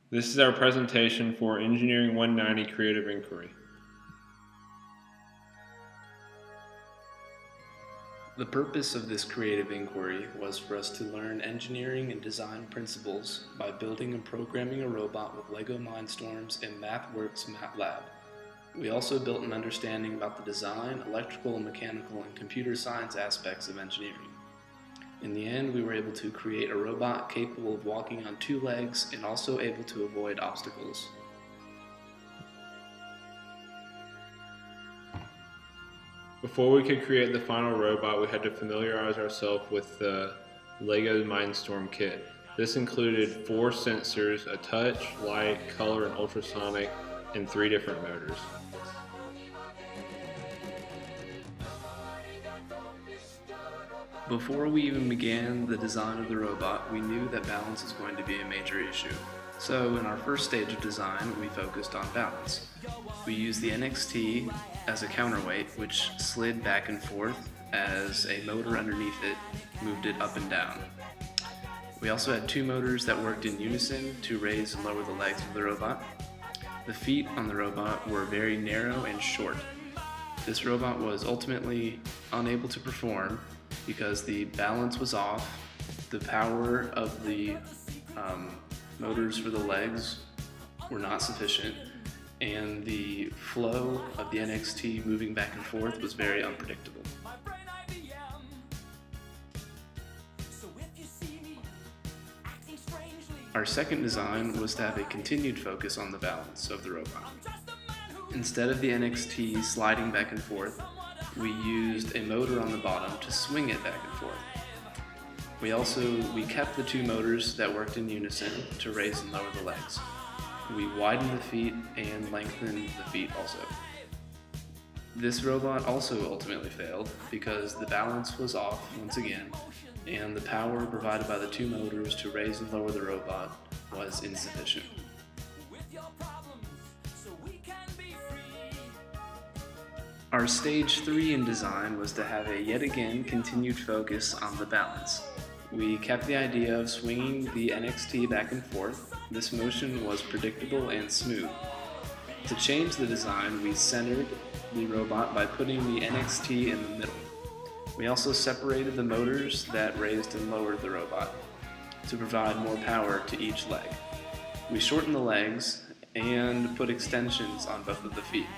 This is our presentation for Engineering 190 Creative Inquiry. The purpose of this creative inquiry was for us to learn engineering and design principles by building and programming a robot with LEGO Mindstorms and MathWorks MATLAB. We also built an understanding about the design, electrical, mechanical, and computer science aspects of engineering. In the end, we were able to create a robot capable of walking on 2 legs and also able to avoid obstacles. Before we could create the final robot, we had to familiarize ourselves with the LEGO Mindstorm kit. This included 4 sensors, a touch, light, color, and ultrasonic, and 3 different motors. Before we even began the design of the robot, we knew that balance was going to be a major issue. So in our first stage of design, we focused on balance. We used the NXT as a counterweight, which slid back and forth as a motor underneath it moved it up and down. We also had 2 motors that worked in unison to raise and lower the legs of the robot. The feet on the robot were very narrow and short. This robot was ultimately unable to perform because the balance was off, the power of the motors for the legs were not sufficient, and the flow of the NXT moving back and forth was very unpredictable. Our second design was to have a continued focus on the balance of the robot. Instead of the NXT sliding back and forth, we used a motor on the bottom to swing it back and forth. We kept the 2 motors that worked in unison to raise and lower the legs. We widened the feet and lengthened the feet also. This robot also ultimately failed because the balance was off once again, and the power provided by the 2 motors to raise and lower the robot was insufficient. Our stage 3 in design was to have a yet again continued focus on the balance. We kept the idea of swinging the NXT back and forth. This motion was predictable and smooth. To change the design, we centered the robot by putting the NXT in the middle. We also separated the motors that raised and lowered the robot to provide more power to each leg. We shortened the legs and put extensions on both of the feet.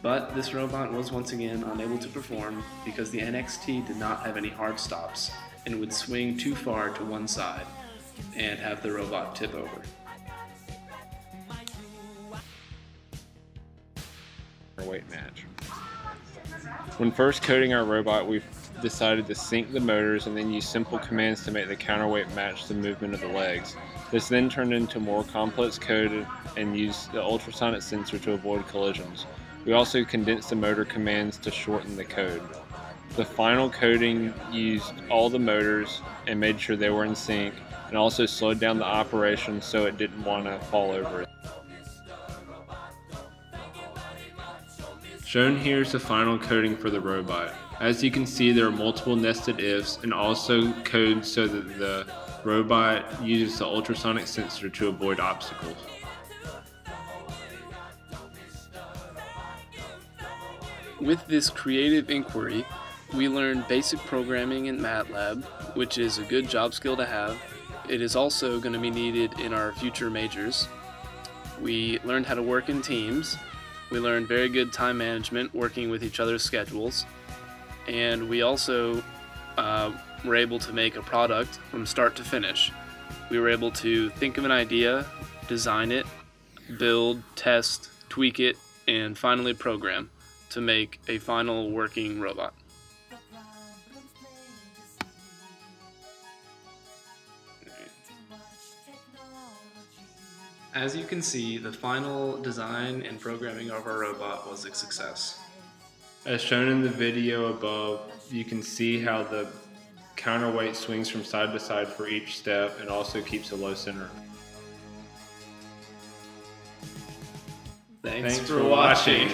But this robot was once again unable to perform because the NXT did not have any hard stops and would swing too far to one side and have the robot tip over. Weight match. When first coding our robot, we decided to sync the motors and then use simple commands to make the counterweight match the movement of the legs. This then turned into more complex code and used the ultrasonic sensor to avoid collisions. We also condensed the motor commands to shorten the code. The final coding used all the motors and made sure they were in sync, and also slowed down the operation so it didn't want to fall over. Shown here is the final coding for the robot. As you can see, there are multiple nested ifs and also code so that the robot uses the ultrasonic sensor to avoid obstacles. With this creative inquiry, we learned basic programming in MATLAB, which is a good job skill to have. It is also going to be needed in our future majors. We learned how to work in teams. We learned very good time management, working with each other's schedules. And we also were able to make a product from start to finish. We were able to think of an idea, design it, build, test, tweak it, and finally program to make a final working robot. As you can see, the final design and programming of our robot was a success. As shown in the video above, you can see how the counterweight swings from side to side for each step and also keeps a low center. Thanks for watching.